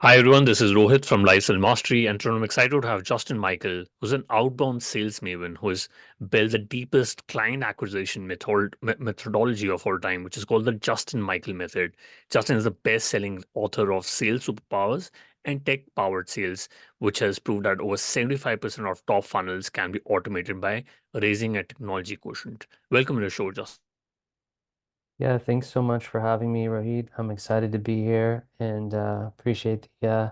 Hi everyone, this is Rohit from Lifestyle Mastery, and today I'm excited to have Justin Michael, who's an outbound sales maven who has built the deepest client acquisition methodology of all time, which is called the Justin Michael method. Justin is the best-selling author of Sales Superpowers and Tech-Powered Sales, which has proved that over 75% of top funnels can be automated by raising a technology quotient. Welcome to the show, Justin. Yeah, thanks so much for having me, Rohit. I'm excited to be here and appreciate the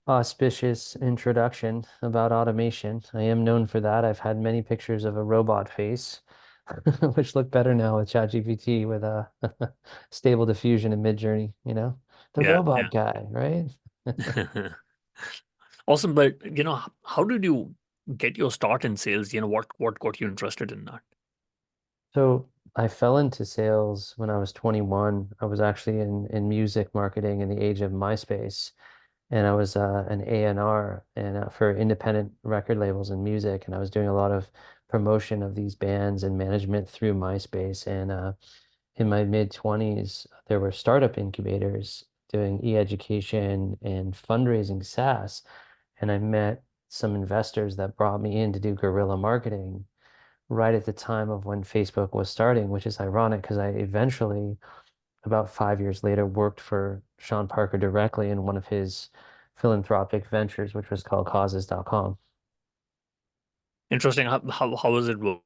auspicious introduction about automation. I am known for that. I've had many pictures of a robot face, which look better now with ChatGPT with a stable diffusion and mid-journey. The Yeah, robot yeah. guy, right? Awesome, but how did you get your start in sales? What got you interested in that? So I fell into sales when I was 21. I was actually in music marketing in the age of MySpace. And I was an A&R and for independent record labels and music, and I was doing a lot of promotion of these bands and management through MySpace. And in my mid 20s, there were startup incubators doing e-education and fundraising SaaS, and I met some investors that brought me in to do guerrilla marketing right at the time of when Facebook was starting, which is ironic because I eventually about 5 years later, worked for Sean Parker directly in one of his philanthropic ventures, which was called causes.com. Interesting. How was it work?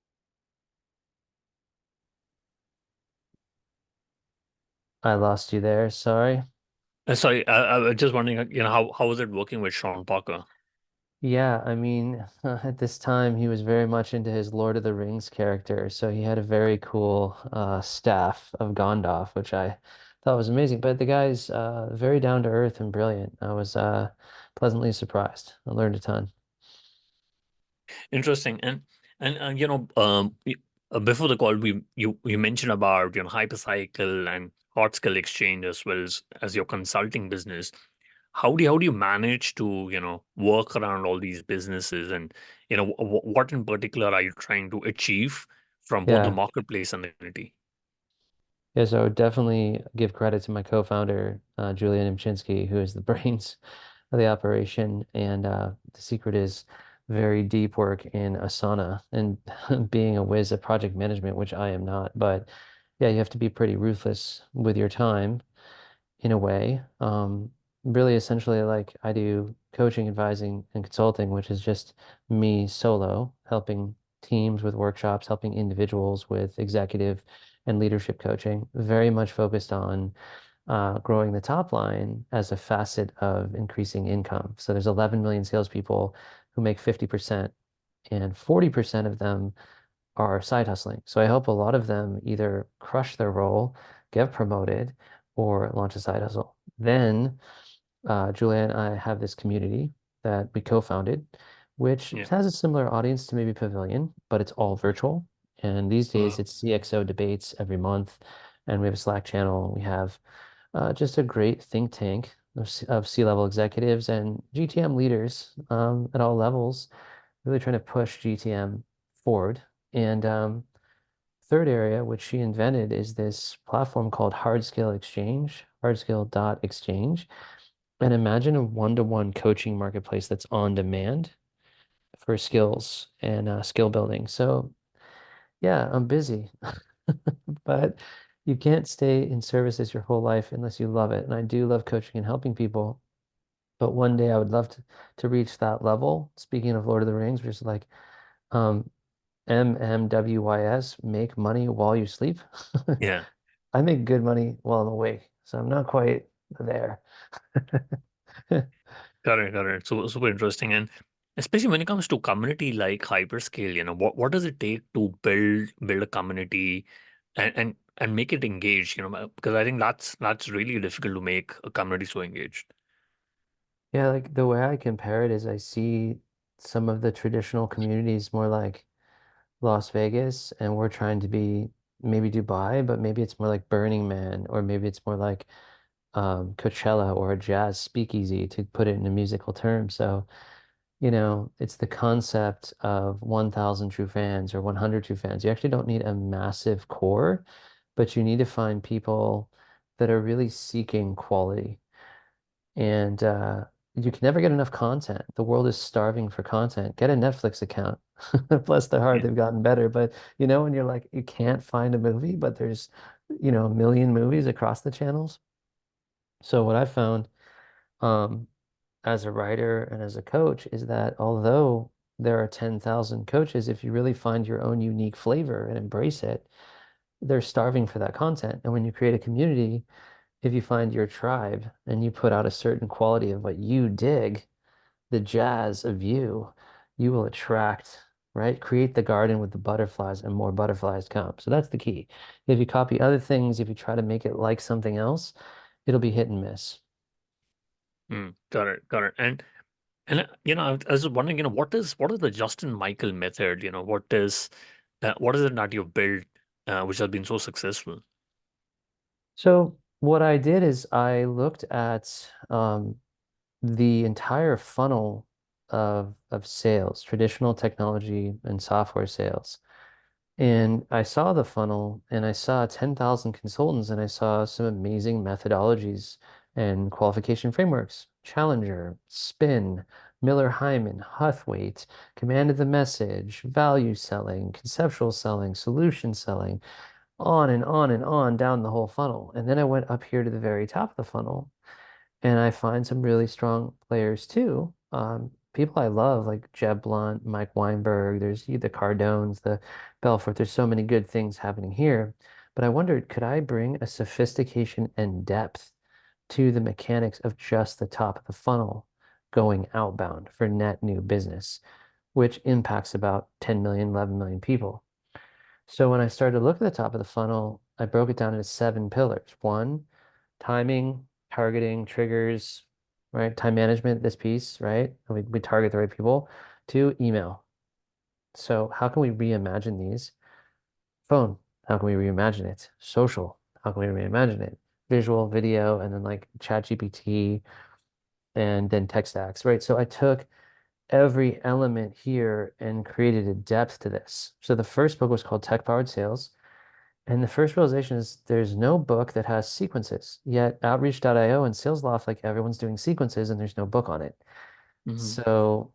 I lost you there. Sorry. Sorry, I was just wondering, how was it working with Sean Parker? Yeah, I mean, at this time, he was very much into his Lord of the Rings character. So he had a very cool staff of Gandalf, which I thought was amazing. But the guy's very down to earth and brilliant. I was pleasantly surprised. I learned a ton. Interesting. Before the call, you mentioned about hypercycle and hot skill exchange as well as your consulting business. How do you manage to work around all these businesses, and what in particular are you trying to achieve from both the Yeah. marketplace and the community? Yeah, so I would definitely give credit to my co-founder, Julian Imchinsky, who is the brains of the operation. And the secret is very deep work in Asana and being a whiz at project management, which I am not. But yeah, you have to be pretty ruthless with your time in a way. Really, essentially, like I do coaching, advising, and consulting, which is just me solo, helping teams with workshops, helping individuals with executive and leadership coaching, very much focused on growing the top line as a facet of increasing income. So there's 11 million salespeople who make 50%, and 40% of them are side hustling. So I help a lot of them either crush their role, get promoted, or launch a side hustle. Then Julia and I have this community that we co-founded, which Yeah. has a similar audience to maybe Pavilion, but it's all virtual. And these days it's CXO debates every month, and we have a Slack channel. We have just a great think tank of C-level executives and GTM leaders at all levels, really trying to push GTM forward. And third area, which she invented, is this platform called Hardscale Exchange, hardscale.exchange. And imagine a one-to-one coaching marketplace that's on demand for skills and skill building. So, yeah, I'm busy, but you can't stay in services your whole life unless you love it. And I do love coaching and helping people. But one day I would love to reach that level. Speaking of Lord of the Rings, which is like um, MMWYS, make money while you sleep. Yeah. I make good money while I'm awake, so I'm not quite there. Got it. So super interesting, and especially when it comes to community like hyperscale, what does it take to build a community and make it engaged? Because I think that's really difficult to make a community so engaged. Yeah, like the way I compare it is I see some of the traditional communities more like Las Vegas, and we're trying to be maybe Dubai, but maybe it's more like Burning Man, or maybe it's more like Coachella or a jazz speakeasy to put it in a musical term. So, it's the concept of 1,000 true fans or 100 true fans. You actually don't need a massive core, but you need to find people that are really seeking quality. and you can never get enough content. The world is starving for content. Get a Netflix account. Bless their heart, Yeah. they've gotten better. But when you're like, you can't find a movie, but there's, a million movies across the channels. So what I found, um, as a writer and as a coach is that although there are 10,000 coaches, if you really find your own unique flavor and embrace it, they're starving for that content. And when you create a community, if you find your tribe and you put out a certain quality of what you dig, the jazz of you, you will attract, right? Create the garden with the butterflies and more butterflies come. So that's the key. If you copy other things, if you try to make it like something else, it'll be hit and miss. Got it, got it. And I was wondering, what is the Justin Michael method? What is it that you've built, which has been so successful? So what I did is I looked at the entire funnel of sales, traditional technology and software sales. And I saw the funnel and I saw 10,000 consultants and I saw some amazing methodologies and qualification frameworks. Challenger, Spin, Miller Hyman, Huthwaite, command of the message, value selling, conceptual selling, solution selling, on and on and on down the whole funnel. And then I went up here to the very top of the funnel and I find some really strong players too. People I love like Jeb Blunt, Mike Weinberg, there's the Cardones, the Belfort. There's so many good things happening here. But I wondered, could I bring a sophistication and depth to the mechanics of just the top of the funnel going outbound for net new business, which impacts about 10 million, 11 million people? So when I started to look at the top of the funnel, I broke it down into 7 pillars. One, timing, targeting, triggers, right? Time management, this piece, right? And we target the right people. Two, email. So how can we reimagine these? Phone, how can we reimagine it? Social, how can we reimagine it? Visual, video, and then like chat GPT and then tech stacks, right? So I took every element here and created a depth to this. So the first book was called Tech Powered Sales. And the first realization is there's no book that has sequences. Yet Outreach.io and SalesLoft, like everyone's doing sequences and there's no book on it. Hmm. So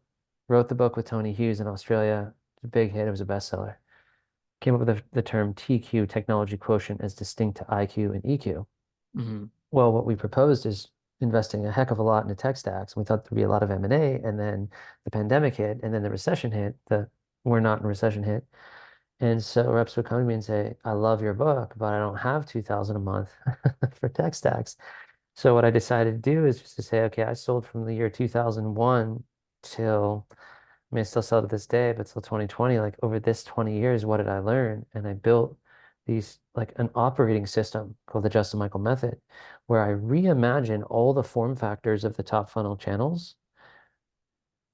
wrote the book with Tony Hughes in Australia. It's a big hit. It was a bestseller. Came up with the term TQ, technology quotient, as distinct to IQ and EQ. Hmm. Well, what we proposed is investing a heck of a lot into tech stacks. We thought there'd be a lot of M&A, and then the pandemic hit, and then the recession hit. The we're not in recession hit. And so reps would come to me and say, I love your book, but I don't have 2000 a month for tech stacks. So what I decided to do is just to say, okay, I sold from the year 2001 till, I mean, I still sell to this day, but till 2020, like over this 20 years, what did I learn? And I built these like an operating system called the Justin Michael method, where I reimagine all the form factors of the top funnel channels,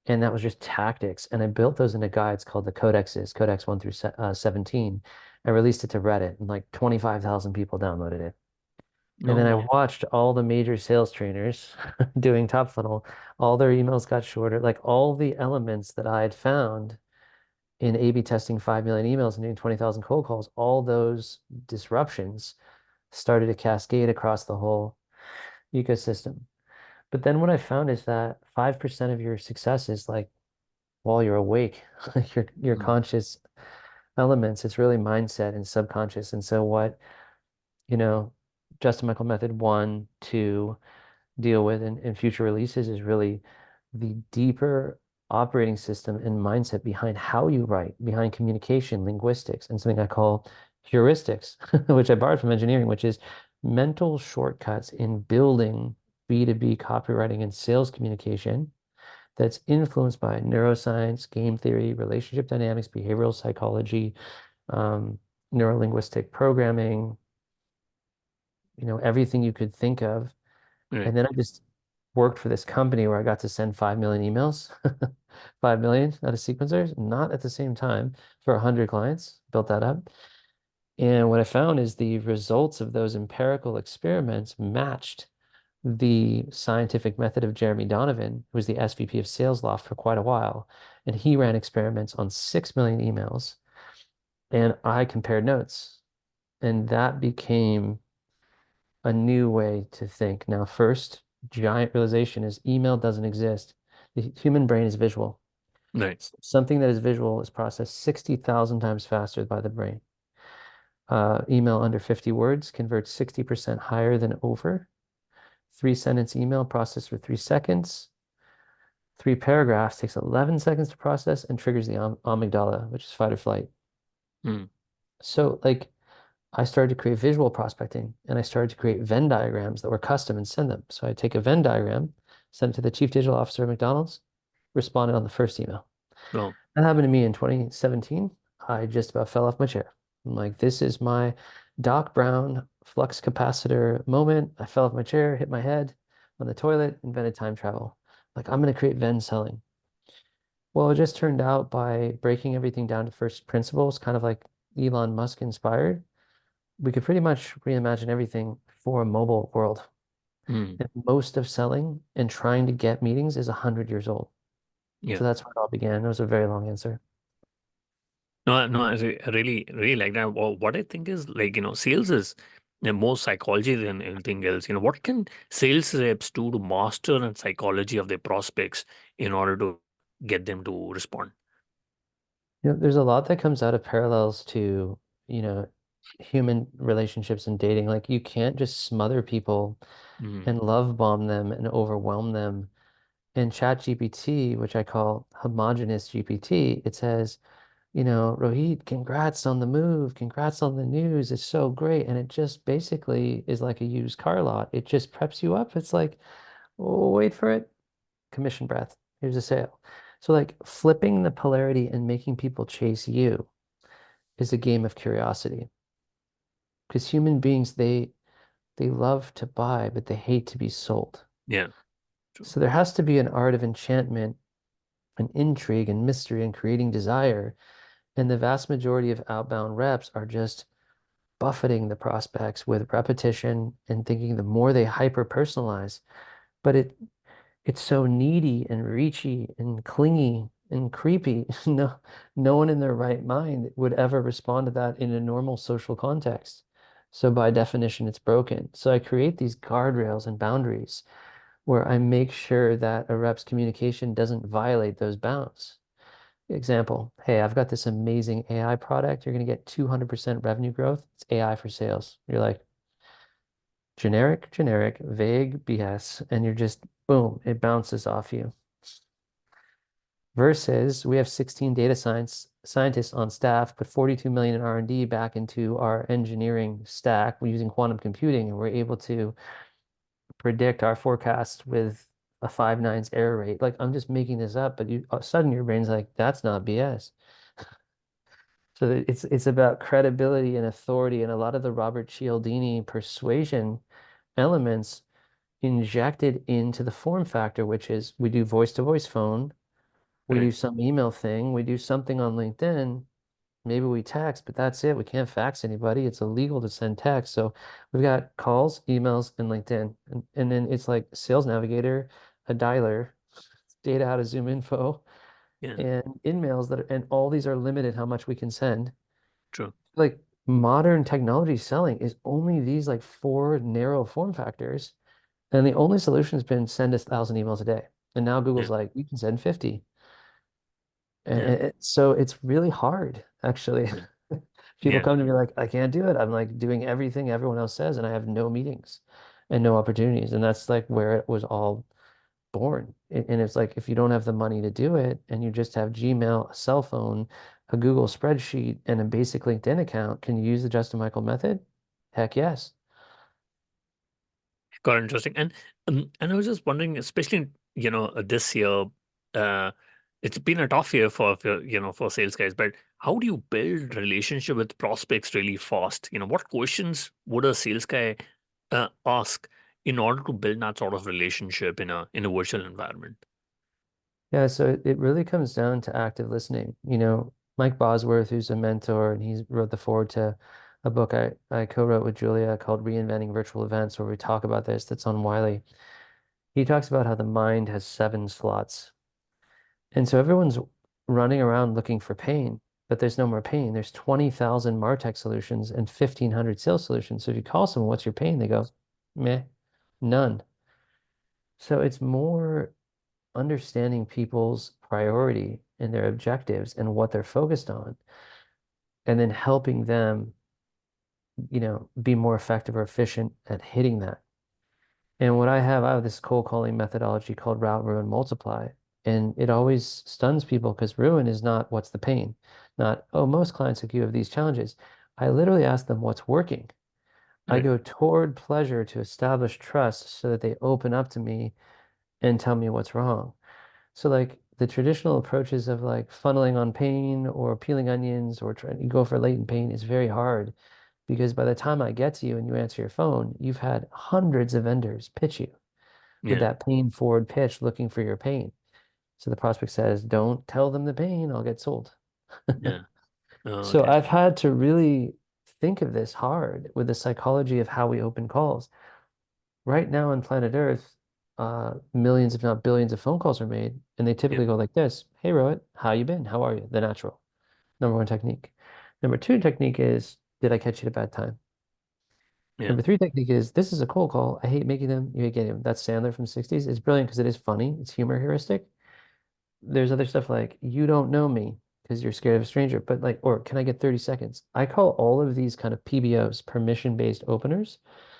and that was just tactics. And I built those into guides called the codexes, codex 1 through 17. I released it to Reddit and like 25,000 people downloaded it. And Oh, then I wow. watched all the major sales trainers doing top funnel. All their emails got shorter, like all the elements that I had found in A/B testing 5 million emails and doing 20,000 cold calls, all those disruptions started to cascade across the whole ecosystem. But then what I found is that 5% of your success is like while you're awake, your Mm. conscious elements. It's really mindset and subconscious. And so what, you know, Justin Michael Method 1, 2 deal with in future releases is really the deeper operating system and mindset behind how you write, behind communication, linguistics, and something I call heuristics, which I borrowed from engineering, which is mental shortcuts in building B2B copywriting and sales communication that's influenced by neuroscience, game theory, relationship dynamics, behavioral psychology, um, neurolinguistic programming, everything you could think of. Right. And then I just worked for this company where I got to send 5 million emails, 5 million out of sequencers, not at the same time for 100 clients, built that up. And what I found is the results of those empirical experiments matched the scientific method of Jeremy Donovan, who was the SVP of Sales Loft for quite a while. And he ran experiments on 6 million emails. And I compared notes. And that became a new way to think. Now, first, giant realization is email doesn't exist. The human brain is visual. Right. Something that is visual is processed 60,000 times faster by the brain. Email under 50 words converts 60% higher than over. Three-sentence email processed for 3 seconds. Three paragraphs takes 11 seconds to process and triggers the amygdala, which is fight or flight. Mm. So, like, I started to create visual prospecting and I started to create Venn diagrams that were custom and send them. So I take a Venn diagram, send it to the chief digital officer of McDonald's, responded on the first email. Well, That happened to me in 2017. I just about fell off my chair. I'm like, this is my Doc Brown flux capacitor moment. I fell off my chair, hit my head on the toilet, invented time travel. Like, I'm going to create Venn selling. Well, it just turned out by breaking everything down to first principles, kind of like Elon Musk inspired, we could pretty much reimagine everything for a mobile world. mm. And most of selling and trying to get meetings is 100 years old. Yeah. So that's where it all began. It was a very long answer. No, no, I really, really like that. What I think is like, sales is more psychology than anything else. What can sales reps do to master and psychology of their prospects in order to get them to respond? There's a lot that comes out of parallels to, you know, human relationships and dating. Like you can't just smother people Mm. and love bomb them and overwhelm them. In ChatGPT, which I call homogeneous GPT, it says, Rohit, congrats on the move, congrats on the news. It's so great. And it just basically is like a used car lot. It just preps you up. It's like, oh, wait for it. Commission breath. Here's a sale. So like flipping the polarity and making people chase you is a game of curiosity. Because human beings, they love to buy, but they hate to be sold. Yeah, true. So there has to be an art of enchantment and intrigue and mystery and creating desire. And the vast majority of outbound reps are just buffeting the prospects with repetition and thinking the more they hyper personalize, but it's so needy and reachy and clingy and creepy. No one in their right mind would ever respond to that in a normal social context. So by definition, it's broken. So I create these guardrails and boundaries where I make sure that a rep's communication doesn't violate those bounds. Example, hey, I've got this amazing AI product. You're going to get 200% revenue growth. It's AI for sales. You're like, generic, vague BS, and you're just, boom, it bounces off you. Versus we have 16 data scientists on staff, put 42 million in R&D back into our engineering stack. We're using quantum computing, and we're able to predict our forecast with a 5 nines error rate. Like I'm just making this up, but all of a sudden your brain's like, that's not BS. So it's about credibility and authority, and a lot of the Robert Cialdini persuasion elements injected into the form factor, which is we do voice to voice phone, we do Right. some email thing, we do something on LinkedIn, maybe we text, but that's it. We can't fax anybody. It's illegal to send text. So we've got calls, emails, and LinkedIn. And then it's like Sales Navigator, a dialer, data how to zoom info, Yeah, and in-mails and all these are limited how much we can send. true. Like modern technology selling is only these like four narrow form factors. And the only solution has been send 1,000 emails a day. And now Yeah, Google's like, you can send 50. yeah, So it's really hard, actually. yeah, People yeah. come to me like, I can't do it. I'm like doing everything everyone else says, and I have no meetings and no opportunities. And that's like where it was all born. And it's like, if you don't have the money to do it and you just have Gmail, a cell phone, a Google spreadsheet, and a basic LinkedIn account, can you use the Justin Michael method? Heck yes. Got interesting. And I was just wondering, especially this year, uh, it's been a tough year for sales guys. But how do you build relationship with prospects really fast? What questions would a sales guy ask in order to build that sort of relationship in a virtual environment? Yeah, so it really comes down to active listening. Mike Bosworth, who's a mentor, and he wrote the foreword to a book I co-wrote with Julia called Reinventing Virtual Events, where we talk about this, that's on Wiley. He talks about how the mind has 7 slots. And so everyone's running around looking for pain, but there's no more pain. There's 20,000 MarTech solutions and 1,500 sales solutions. So if you call someone, what's your pain? They go, meh, none. So it's more understanding people's priority and their objectives and what they're focused on, and then helping them, be more effective or efficient at hitting that. And what I have this cold calling methodology called route, ruin, multiply. And it always stuns people because ruin is not what's the pain, not, oh, most clients like you have these challenges. I literally ask them what's working. I Right. go toward pleasure to establish trust so that they open up to me and tell me what's wrong. So like the traditional approaches of like funneling on pain or peeling onions or trying to go for latent pain is very hard because by the time I get to you and you answer your phone, you've had hundreds of vendors pitch you with Yeah. that pain forward pitch looking for your pain. So the prospect says, don't tell them the pain, I'll get sold. Yeah. So Okay. I've had to really think of this hard with the psychology of how we open calls. Right now on planet Earth, millions, if not billions, of phone calls are made, and they Yeah. typically go like this: "Hey, Rohit, how you been? How are you?" The natural. Number one technique. Number two technique is, "Did I catch you at a bad time?" Yeah. Number three technique is, "This is a cold call. I hate making them. You hate getting them." That's Sandler from the 60s. It's brilliant because it is funny. It's humor heuristic. There's other stuff like, "You don't know me," because you're scared of a stranger, but like, or "Can I get 30 seconds?" I call all of these kind of PBOs, permission-based openers.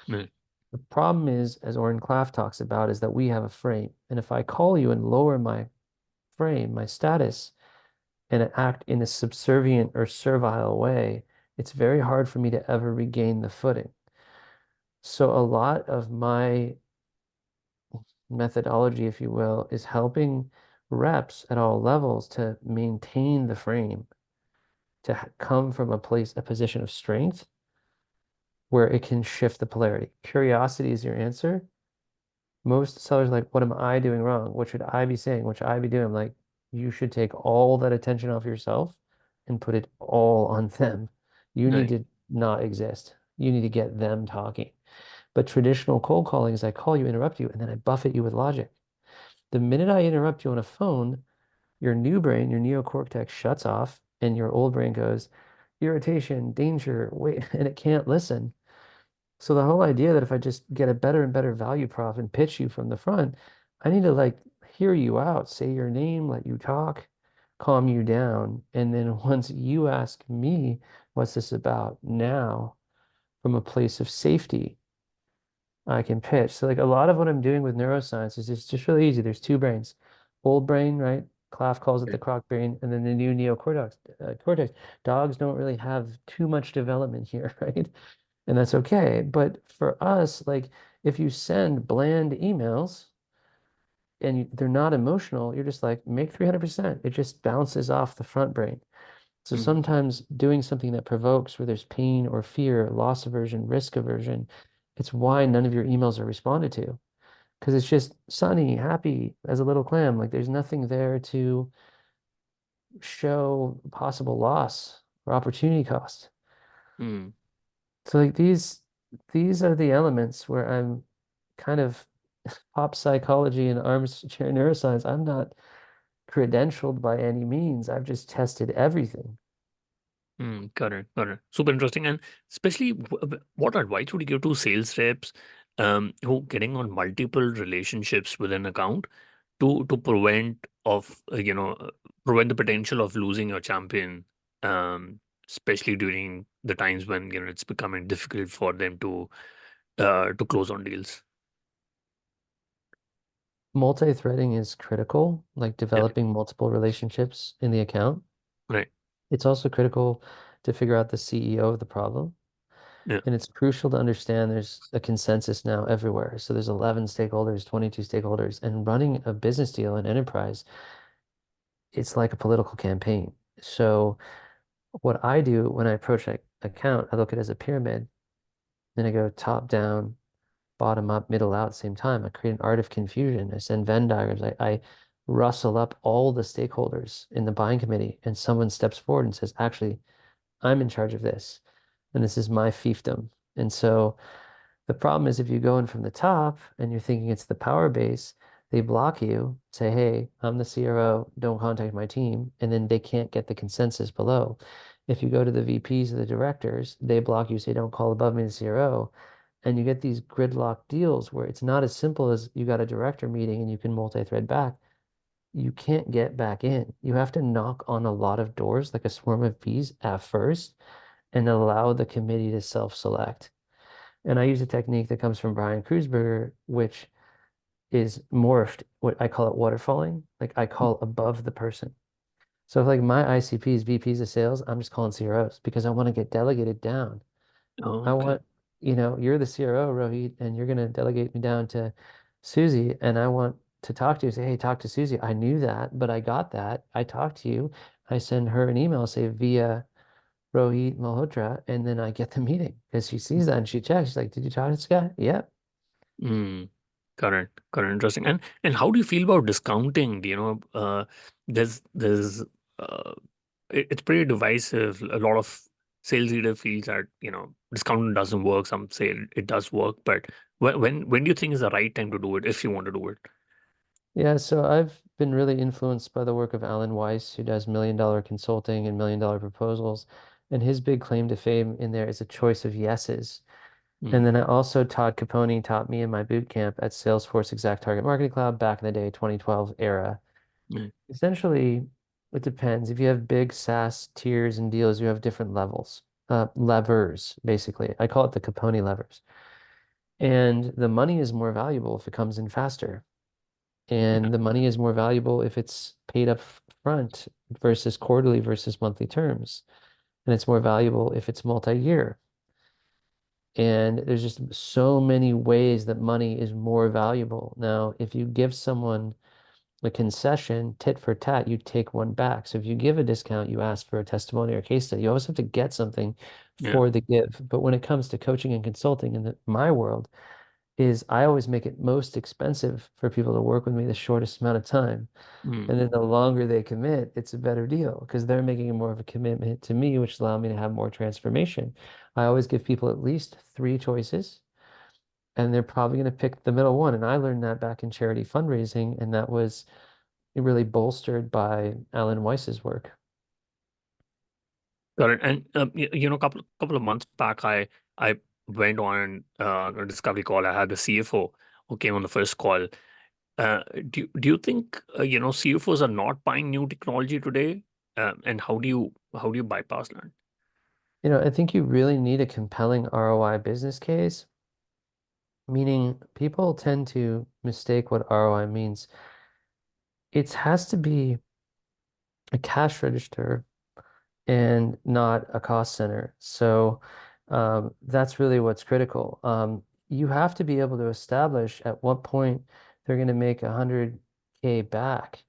Right. The problem is, as Oren Klaff talks about, is that we have a frame. And if I call you and lower my frame, my status, and act in a subservient or servile way, it's very hard for me to ever regain the footing. So a lot of my methodology, if you will, is helping reps at all levels to maintain the frame, to come from a position of strength where it can shift the polarity. Curiosity is your answer. Most sellers are like, what am I doing wrong? What should I be saying? What should I be doing? I'm like, you should take all that attention off yourself and put it all on them. You need Right. to not exist. You need to get them talking. But traditional cold calling is I call you, interrupt you, and then I buffet you with logic. The minute I interrupt you on a phone, your new brain, your neocortex shuts off, and your old brain goes, irritation, danger, wait, and it can't listen. So the whole idea that if I just get a better and better value prop and pitch you from the front, I need to like hear you out, say your name, let you talk, calm you down. And then once you ask me, what's this about now, from a place of safety, I can pitch. So like a lot of what I'm doing with neuroscience is just really easy. There's two brains. Old brain, right? Klaff calls it the Right. croc brain, and then the new neocortex. Cortex. Dogs don't really have too much development here, right? And that's okay. But for us, like if you send bland emails and they're not emotional, you're just like, make 300%. It just bounces off the front brain. So Mm. sometimes doing something that provokes where there's pain or fear, loss aversion, risk aversion, it's why none of your emails are responded to. Because it's just sunny, happy as a little clam. Like there's nothing there to show possible loss or opportunity cost. Mm. So like these are the elements where I'm kind of pop psychology and armchair neuroscience. I'm not credentialed by any means. I've just tested everything. Mm. Got it. Got it. Super interesting. And especially, what advice would you give to sales reps who getting on multiple relationships with an account to prevent of prevent the potential of losing your champion, especially during the times when it's becoming difficult for them to close on deals. Multi-threading is critical, like Yeah. developing multiple relationships in the account. Right. It's also critical to figure out the CEO of the problem. Yeah. And it's crucial to understand there's a consensus now everywhere. So there's 11 stakeholders, 22 stakeholders, and running a business deal in enterprise, it's like a political campaign. So what I do when I approach an account, I look at it as a pyramid. Then I go top down, bottom up, middle out at the same time. I create an art of confusion. I send Venn diagrams. I rustle up all the stakeholders in the buying committee, and someone steps forward and says, actually, I'm in charge of this, and this is my fiefdom. And so the problem is if you go in from the top and you're thinking it's the power base, they block you, say, hey, I'm the CRO, don't contact my team, and then they can't get the consensus below. If you go to the VPs or the directors, they block you, say, don't call above me, the CRO. and you get these gridlock deals where it's not as simple as you got a director meeting and you can multi-thread back. You can't get back in. You have to knock on a lot of doors like a swarm of bees at first and allow the committee to self-select. And I use a technique that comes from Brian Kruzberger, which is morphed, what I call it waterfalling. Like I call above the person. So if like my ICPs, VPs of sales, I'm just calling CROs because I want to get delegated down. I Okay. want, you're the CRO, Rohit, and you're going to delegate me down to Susie, and I want to talk to you, say, hey, talk to Susie. I knew that, but I got that. I talked to you. I send her an email, say via Rohit Malhotra, and then I get the meeting because she sees that and she checks. She's like, did you talk to this guy? Yep. Mm. Correct, correct, interesting. And how do you feel about discounting? There's it's pretty divisive. A lot of sales leader feels that discounting doesn't work. Some say it does work, but when do you think is the right time to do it if you want to do it? Yeah, so I've been really influenced by the work of Alan Weiss, who does million-dollar consulting and million-dollar proposals. And his big claim to fame in there is a choice of yeses. And Mm, then I also Todd Capone taught me in my boot camp at Salesforce Exact Target Marketing Cloud back in the day, 2012 era. mm, Essentially, it depends. If you have big SaaS tiers and deals, you have different levels, levers, basically. I call it the Capone levers. And the money is more valuable if it comes in faster. yeah, And the money is more valuable if it's paid up front versus quarterly versus monthly terms. And it's more valuable if it's multi-year. And there's just so many ways that money is more valuable. Now, if you give someone a concession, tit for tat, you take one back. So if you give a discount, you ask for a testimony or a case study. You always have to get something yeah, for the give. But when it comes to coaching and consulting in my world, is I always make it most expensive for people to work with me the shortest amount of time. mm, And then the longer they commit, it's a better deal because they're making more of a commitment to me, which allow me to have more transformation. I always give people at least three choices, and they're probably going to pick the middle one. And I learned that back in charity fundraising, and that was really bolstered by Alan Weiss's work. got it. And couple of months back, I went on a discovery call. I had the CFO who came on the first call. Do you think CFOs are not buying new technology today? And how do you bypass that? I think you really need a compelling ROI business case, meaning people tend to mistake what ROI means. It has to be a cash register and not a cost center. So that's really what's critical. You have to be able to establish at what point they're going to make 100K back,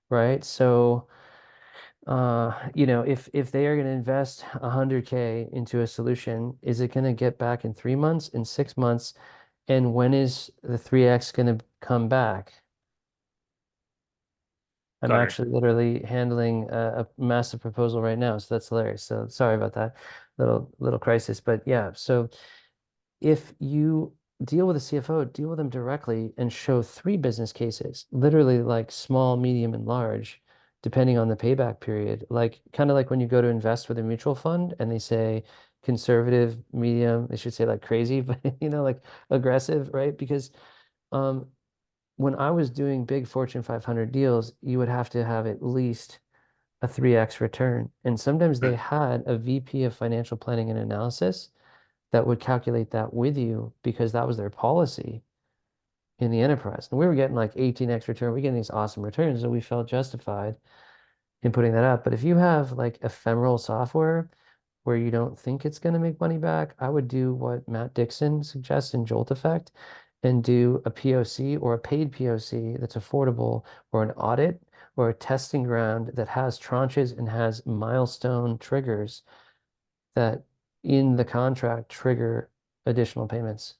right? So if they are going to invest 100K into a solution, is it going to get back in 3 months, in 6 months? And when is the 3X going to come back? I'm Got it. actually literally handling a massive proposal right now, so that's hilarious. So sorry about that little crisis, but yeah. So if you deal with a CFO, deal with them directly and show three business cases, literally like small, medium, and large, depending on the payback period. Like kind of like when you go to invest with a mutual fund and they say conservative, medium, they should say like crazy, but like aggressive, right? Because um, when I was doing big Fortune 500 deals, you would have to have at least a 3X return. And sometimes they Right. had a VP of financial planning and analysis that would calculate that with you because that was their policy in the enterprise. And we were getting like 18X return. We're getting these awesome returns, so we felt justified in putting that up. But if you have like ephemeral software where you don't think it's going to make money back, I would do what Matt Dixon suggests in Jolt Effect and do a POC or a paid POC that's affordable or an audit or a testing ground that has tranches and has milestone triggers that in the contract trigger additional payments.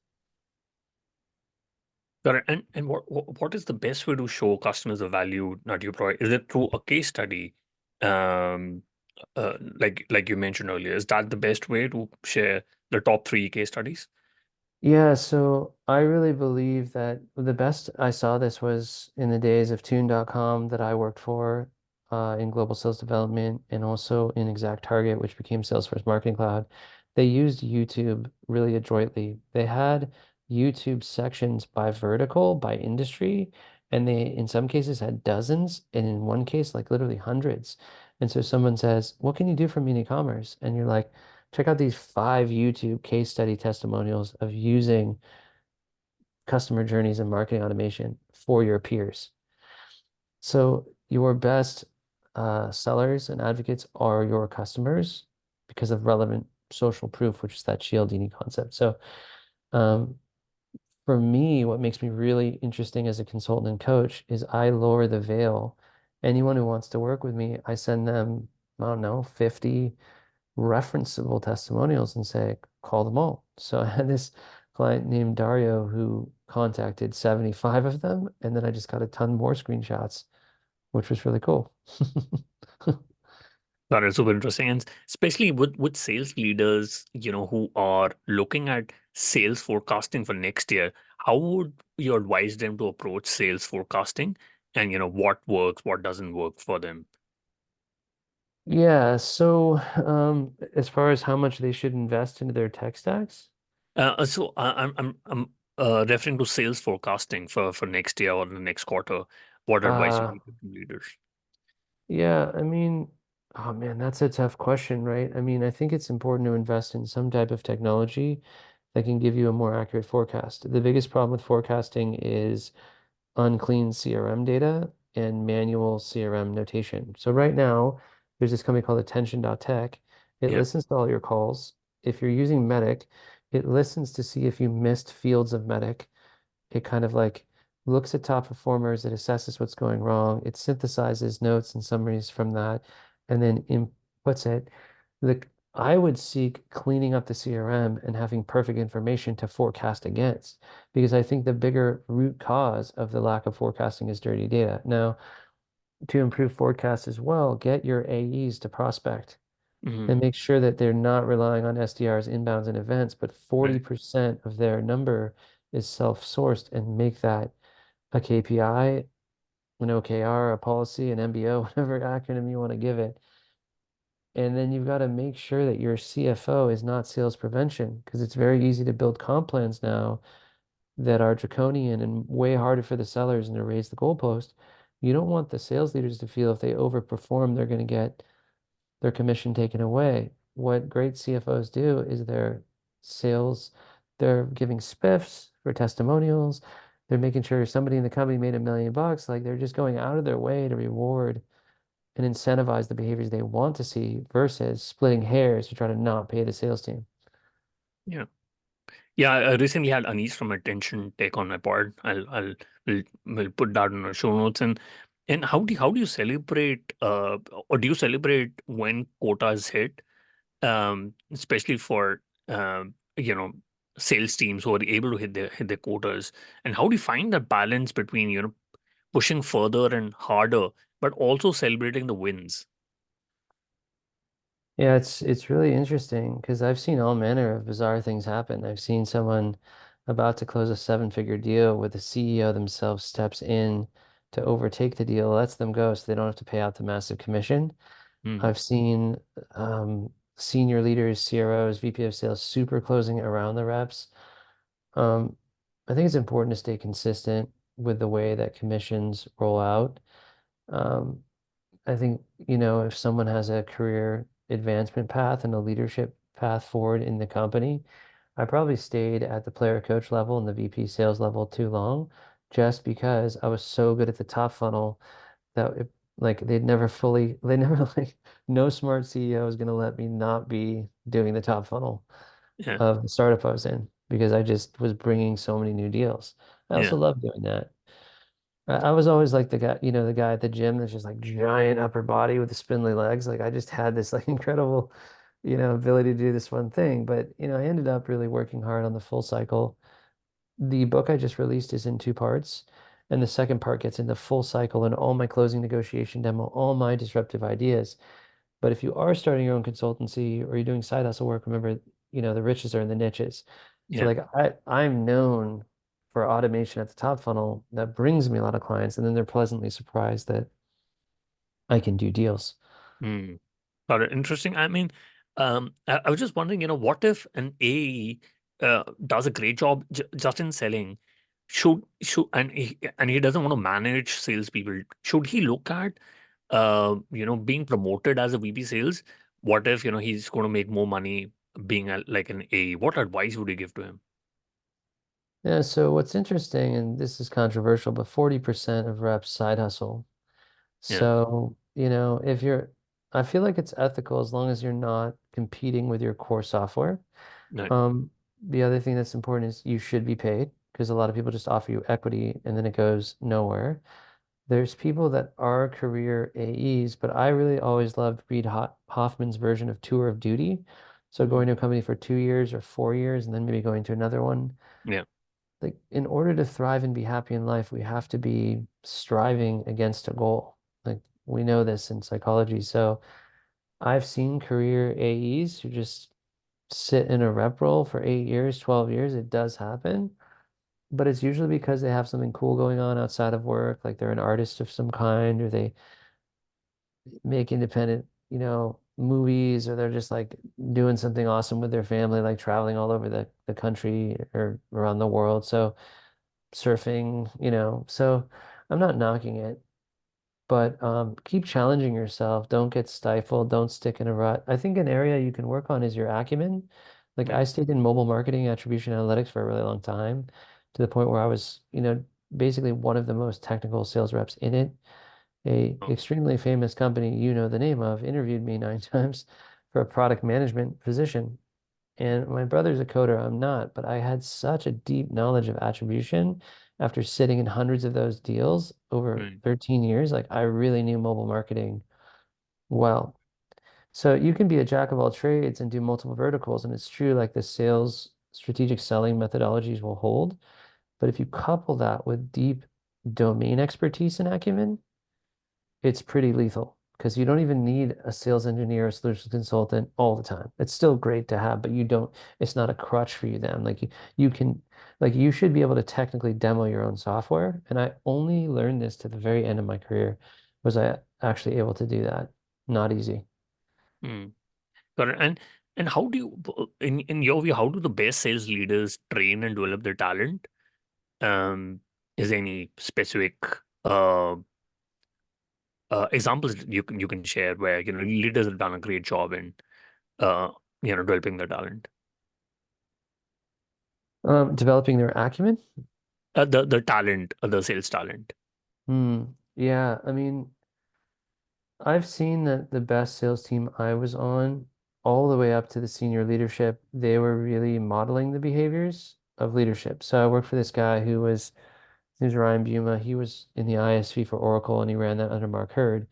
Got it. And what is the best way to show customers the value that you provide? Is it through a case study? Um, like you mentioned earlier, is that the best way to share the top three case studies? Yeah, so I really believe that the best I saw this was in the days of Tune.com that I worked for in global sales development and also in Exact Target, which became Salesforce Marketing Cloud. They used YouTube really adroitly. They had YouTube sections by vertical, by industry, and they, in some cases, had dozens, and in one case, like literally hundreds. And so someone says, "What can you do for mini commerce?" And you're like, check out these 5 YouTube case study testimonials of using customer journeys and marketing automation for your peers. So your best sellers and advocates are your customers because of relevant social proof, which is that Cialdini concept. So um, for me, what makes me really interesting as a consultant and coach is I lower the veil. Anyone who wants to work with me, I send them, I don't know, 50 referenceable testimonials and say, call them all. So I had this client named Dario who contacted 75 of them, and then I just got a ton more screenshots, which was really cool. That is super interesting, and especially with sales leaders, who are looking at sales forecasting for next year. How would you advise them to approach sales forecasting, and what works, what doesn't work for them? Yeah, so as far as how much they should invest into their tech stacks, I'm referring to sales forecasting for next year or the next quarter. What advice would uh you give to leaders? yeah, I mean, oh man, that's a tough question, right? I mean, I think it's important to invest in some type of technology that can give you a more accurate forecast. The biggest problem with forecasting is unclean CRM data and manual CRM notation. So right now, there's this company called Attention.tech. It Yeah, listens to all your calls. If you're using Medic, it listens to see if you missed fields of Medic. It kind of like looks at top performers, it assesses what's going wrong, it synthesizes notes and summaries from that, and then inputs it. The I would seek cleaning up the CRM and having perfect information to forecast against, because I think the bigger root cause of the lack of forecasting is dirty data. Now, to improve forecasts as well, get your AEs to prospect hmm, and make sure that they're not relying on SDRs, inbounds, and events, but right. 40% of their number is self-sourced and make that a KPI, an OKR, a policy, an MBO, whatever acronym you want to give it. And then you've got to make sure that your CFO is not sales prevention because it's very easy to build comp plans now that are draconian and way harder for the sellers and to raise the goalpost. You don't want the sales leaders to feel if they overperform, they're going to get their commission taken away. What great CFOs do is sales, they're giving spiffs for testimonials. They're making sure somebody in the company made $1 million. Like they're just going out of their way to reward and incentivize the behaviors they want to see versus splitting hairs to try to not pay the sales team. Yeah. Yeah, I recently had Anis from Attention take on my pod. We'll put that in our show notes. And how do you celebrate, or do you celebrate when quotas hit, especially for sales teams who are able to hit their quotas? And how do you find that balance between pushing further and harder, but also celebrating the wins? Yeah, it's really interesting because I've seen all manner of bizarre things happen. I've seen someone about to close a 7-figure deal where the CEO themselves steps in to overtake the deal, lets them go so they don't have to pay out the massive commission. Mm, I've seen senior leaders, CROs, VP of sales super closing around the reps. Um, I think it's important to stay consistent with the way that commissions roll out. Um, I think, if someone has a career advancement path and a leadership path forward in the company, I probably stayed at the player coach level and the VP sales level too long just because I was so good at the top funnel that like they never like, no smart CEO is going to let me not be doing the top funnel yeah, of the startup I was in because I just was bringing so many new deals. I yeah, also love doing that. I was always like the guy at the gym that's just like giant upper body with the spindly legs. Like I just had this like incredible, ability to do this one thing. But, I ended up really working hard on the full cycle. The book I just released is in 2 parts, and the second part gets into full cycle and all my closing negotiation demo, all my disruptive ideas. But if you are starting your own consultancy or you're doing side hustle work, remember, the riches are in the niches. So yeah. like I'm known for automation at the top funnel that brings me a lot of clients, and then they're pleasantly surprised that I can do deals. Mm. Got it. Interesting. I mean, I was just wondering, what if an AE does a great job just in selling? And he doesn't want to manage salespeople. Should he look at being promoted as a VP sales? What if he's going to make more money being like an AE? What advice would you give to him? Yeah, so what's interesting, and this is controversial, but 40% of reps side hustle. Yeah, So, if you're, I feel like it's ethical as long as you're not competing with your core software. right. Um, the other thing that's important is you should be paid because a lot of people just offer you equity and then it goes nowhere. There's people that are career AEs, but I really always loved Reid Hoffman's version of tour of duty. So going Mm, to a company for 2 years or 4 years and then maybe going to another one. yeah, Like in order to thrive and be happy in life, we have to be striving against a goal. Like we know this in psychology. So I've seen career AEs who just sit in a rep role for 8 years, 12 years. It does happen, but it's usually because they have something cool going on outside of work, like they're an artist of some kind, or they make independent, movies, or they're just like doing something awesome with their family, like traveling all over the country or around the world. So surfing, so I'm not knocking it. But keep challenging yourself. Don't get stifled. Don't stick in a rut. I think an area you can work on is your acumen. Like right. I stayed in mobile marketing, attribution analytics for a really long time, to the point where I was, basically one of the most technical sales reps in it. A Oh, extremely famous company you know the name of interviewed me 9 times for a product management position. And my brother's a coder, I'm not, but I had such a deep knowledge of attribution after sitting in hundreds of those deals over right. 13 years. Like I really knew mobile marketing well. So you can be a jack of all trades and do multiple verticals. And it's true, like the sales strategic selling methodologies will hold. But if you couple that with deep domain expertise and acumen, it's pretty lethal because you don't even need a sales engineer or solutions consultant all the time. It's still great to have, but it's not a crutch for you then. Like you can, like you should be able to technically demo your own software. And I only learned this to the very end of my career was I actually able to do that. Not easy. Mm. Got it. And how do you, in your view, how do the best sales leaders train and develop their talent? Um, is there any specific uh, examples that you can share where leaders have done a great job in uh, developing their talent? Developing their acumen. The talent, the sales talent. Yeah, I mean, I've seen that the best sales team I was on, all the way up to the senior leadership, they were really modeling the behaviors of leadership. So I worked for this guy who's Ryan Buma. He was in the ISV for Oracle and he ran that under Mark Hurd.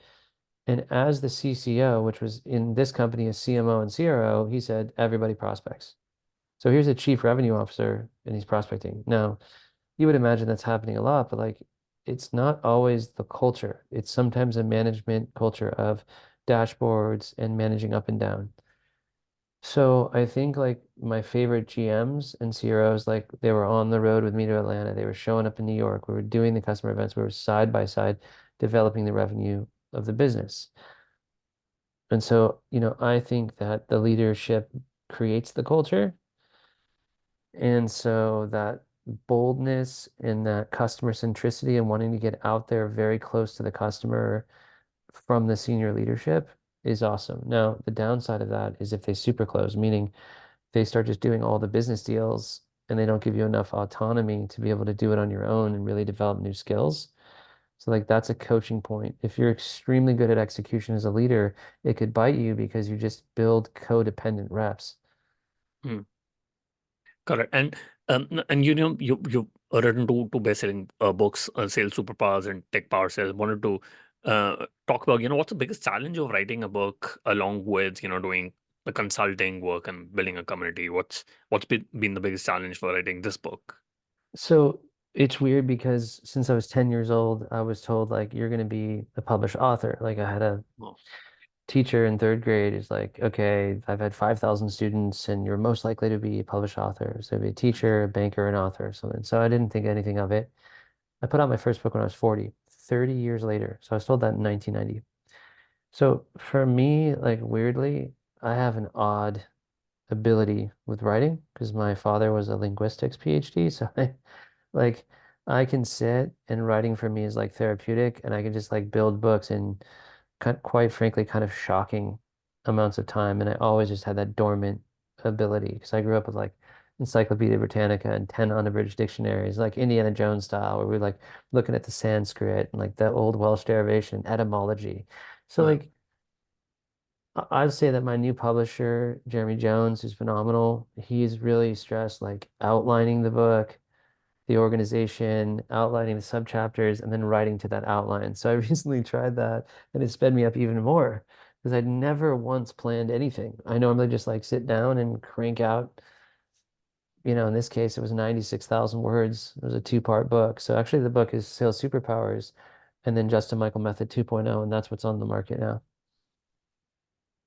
And as the CCO, which was in this company a CMO and CRO, he said, everybody prospects. So here's a chief revenue officer and he's prospecting. Now, you would imagine that's happening a lot, but like it's not always the culture. It's sometimes a management culture of dashboards and managing up and down. So I think like my favorite GMs and CROs, like they were on the road with me to Atlanta. They were showing up in New York. We were doing the customer events. We were side by side developing the revenue of the business. And so, I think that the leadership creates the culture. And so that boldness and that customer centricity and wanting to get out there very close to the customer from the senior leadership is awesome. Now, the downside of that is if they super close, meaning they start just doing all the business deals and they don't give you enough autonomy to be able to do it on your own and really develop new skills. So like that's a coaching point. If you're extremely good at execution as a leader, it could bite you because you just build codependent reps. Mm. Correct. And you've written two best-selling books, Sales Superpowers and Tech Power Sales. Wanted to talk about what's the biggest challenge of writing a book along with doing the consulting work and building a community. What's been the biggest challenge for writing this book? So it's weird because since I was 10 years old, I was told like you're going to be a published author. Like I had a Oh, teacher in third grade is like, okay, I've had 5,000 students and you're most likely to be a published author. So be a teacher, a banker, an author or something. So I didn't think anything of it. I put out my first book when I was 40, 30 years later. So I was told that in 1990. So for me, like weirdly, I have an odd ability with writing because my father was a linguistics PhD. So like I can sit and writing for me is like therapeutic and I can just like build books in quite frankly kind of shocking amounts of time. And I always just had that dormant ability because I grew up with like Encyclopedia Britannica and 10 unabridged dictionaries, like Indiana Jones style, where we're like looking at the Sanskrit and like the old Welsh derivation, etymology. So Uh, like I'd say that my new publisher, Jeremy Jones, who's phenomenal, he's really stressed like outlining the book, the organization, outlining the subchapters, and then writing to that outline. So I recently tried that and it sped me up even more because I'd never once planned anything. I normally just like sit down and crank out, in this case, it was 96,000 words. It was a two-part book. So actually the book is Sales Superpowers and then Justin Michael Method 2.0, and that's what's on the market now.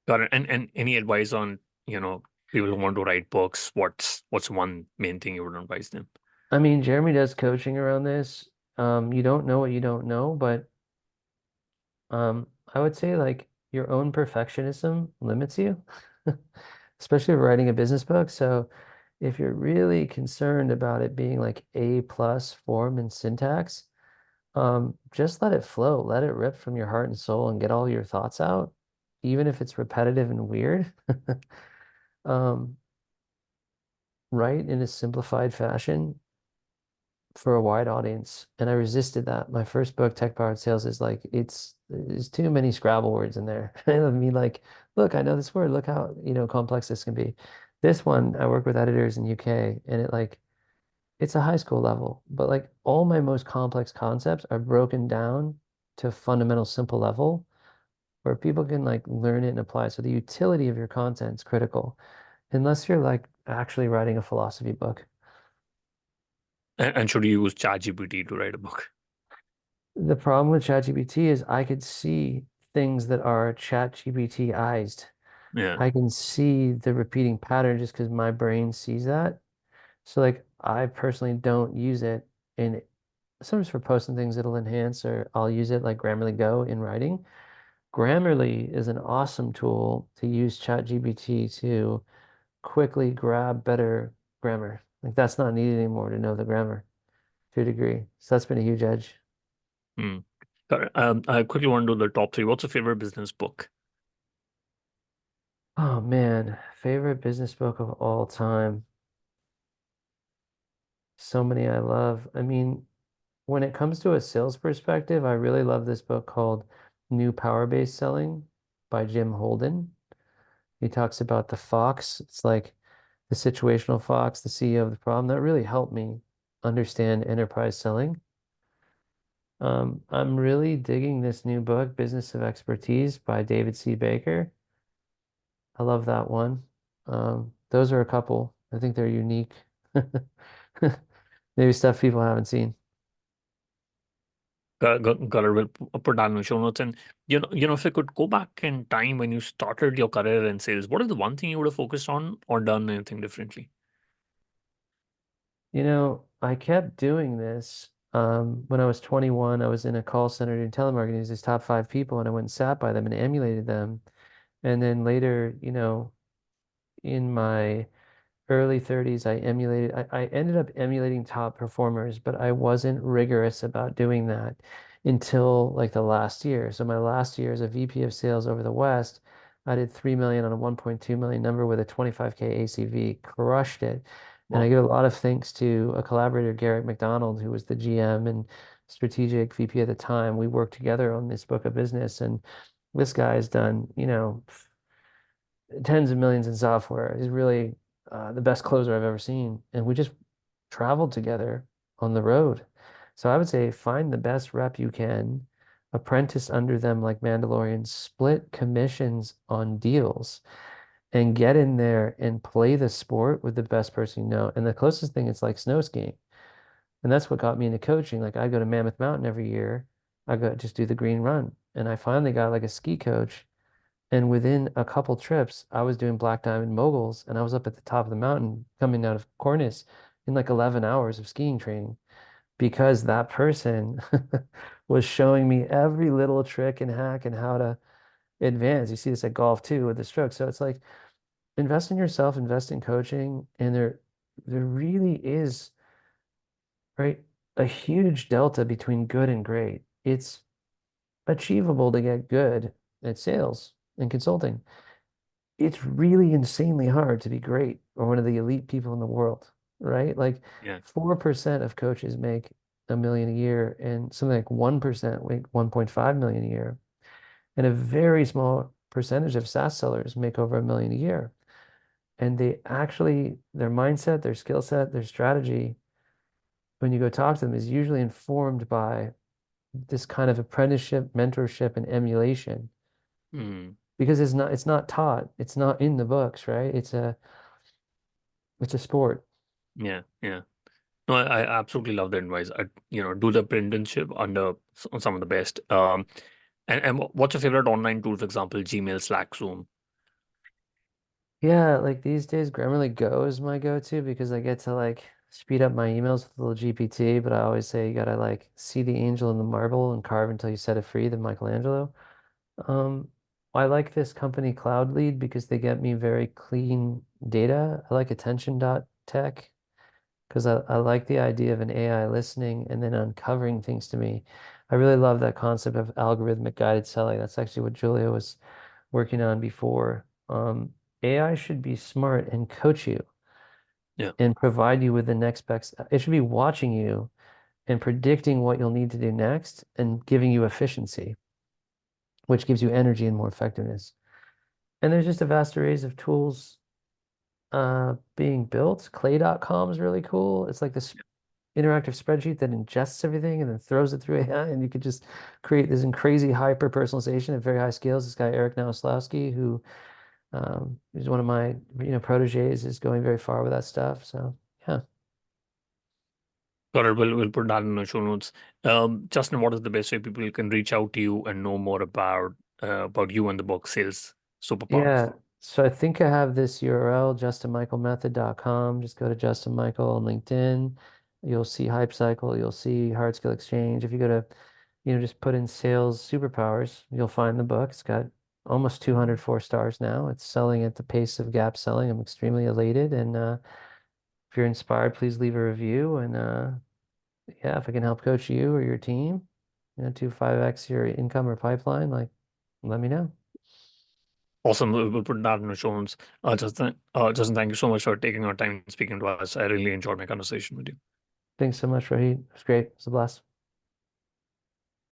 Got it. And any advice on, people who want to write books? What's one main thing you would advise them? I mean, Jeremy does coaching around this. You don't know what you don't know, but I would say like your own perfectionism limits you, especially writing a business book. So if you're really concerned about it being like A plus form and syntax, just let it flow, let it rip from your heart and soul and get all your thoughts out, even if it's repetitive and weird. Um, write in a simplified fashion for a wide audience. And I resisted that. My first book, Tech Powered Sales, is like there's too many Scrabble words in there. I mean, like, look, I know this word. Look how, complex this can be. This one, I work with editors in UK, and it's a high school level, but like all my most complex concepts are broken down to a fundamental simple level where people can like learn it and apply. So the utility of your content is critical, unless you're like actually writing a philosophy book. And should you use ChatGPT to write a book? The problem with ChatGPT is I could see things that are ChatGPT-ized. Yeah. I can see the repeating pattern just because my brain sees that. So like I personally don't use it in sometimes for posting things it'll enhance or I'll use it like Grammarly Go in writing. Grammarly is an awesome tool to use ChatGPT to quickly grab better grammar. Like that's not needed anymore to know the grammar to a degree. So that's been a huge edge. Hmm. Got it. I quickly want to do the top three. What's your favorite business book? Oh man, favorite business book of all time. So many I love. I mean, when it comes to a sales perspective, I really love this book called New Power-Based Selling by Jim Holden. He talks about the fox. It's like the situational fox, the CEO of the problem. That really helped me understand enterprise selling. I'm really digging this new book, Business of Expertise by David C. Baker. I love that one. Those are a couple. I think they're unique. Maybe stuff people haven't seen. Got it. Will put down in the show notes. And if you could go back in time when you started your career in sales, what is the one thing you would have focused on or done anything differently? I kept doing this. When I was 21, I was in a call center doing telemarketing. It was these top five people, and I went and sat by them and emulated them. And then later, in my early 30s, I ended up emulating top performers, but I wasn't rigorous about doing that until like the last year. So my last year as a VP of sales over the West, I did 3 million on a 1.2 million number with a 25K ACV, crushed it. And I Wow. give a lot of thanks to a collaborator, Garrett McDonald, who was the GM and strategic VP at the time. We worked together on this book of business, and this guy has done, tens of millions in software. He's really the best closer I've ever seen. And we just traveled together on the road. So I would say find the best rep you can, apprentice under them like Mandalorians, split commissions on deals, and get in there and play the sport with the best person you know. And the closest thing is like snow skiing. And that's what got me into coaching. Like I go to Mammoth Mountain every year. I go just do the green run. And I finally got like a ski coach and within a couple trips, I was doing Black Diamond moguls and I was up at the top of the mountain coming out of Cornice in like 11 hours of skiing training because that person was showing me every little trick and hack and how to advanced. You see this at golf too with the strokes. So it's like invest in yourself, invest in coaching, and there really is, right, a huge delta between good and great. It's achievable to get good at sales and consulting. It's really insanely hard to be great or one of the elite people in the world, right? Like Yeah. 4% of coaches make 1 million a year, and something like 1% make 1.5 million a year. And a very small percentage of SaaS sellers make over 1 million a year. And they actually, their mindset, their skill set, their strategy, when you go talk to them, is usually informed by this kind of apprenticeship, mentorship, and emulation Mm. because it's not taught. It's not in the books, right? It's a sport. Yeah. Yeah. No, I absolutely love that advice. Do the apprenticeship under some of the best. And what's your favorite online tool, for example, Gmail, Slack, Zoom? Yeah, like these days, Grammarly Go is my go-to because I get to like speed up my emails with a little GPT, but I always say you gotta like see the angel in the marble and carve until you set it free, the Michelangelo. Um, I like this company Cloud Lead because they get me very clean data. I like attention.tech because I like the idea of an AI listening and then uncovering things to me. I really love that concept of algorithmic guided selling. That's actually what Julia was working on before. AI should be smart and coach you Yeah. and provide you with the next best. It should be watching you and predicting what you'll need to do next and giving you efficiency, which gives you energy and more effectiveness. And there's just a vast arrays of tools being built. Clay.com is really cool. It's like this interactive spreadsheet that ingests everything and then throws it through AI, and you could just create this crazy hyper personalization at very high scales. This guy Eric Nowoslavsky, who is one of my proteges, is going very far with that stuff. So yeah, Got it. We'll put that in the show notes. Justin, what is the best way people can reach out to you and know more about you and the book Sales Superpowers? yeah. So I think I have this URL, justinmichaelmethod.com. Just go to Justin Michael on LinkedIn. You'll see Hype Cycle. You'll see Hard Skill Exchange. If you go to, just put in sales superpowers, you'll find the book. It's got almost 204 stars now. It's selling at the pace of gap selling. I'm extremely elated. And if you're inspired, please leave a review. And yeah, if I can help coach you or your team, to 5x your income or pipeline, like, let me know. Awesome. We'll put that in the show notes. Justin, thank you so much for taking our time and speaking to us. I really enjoyed my conversation with you. Thanks so much, Rohit. It was great. It was a blast.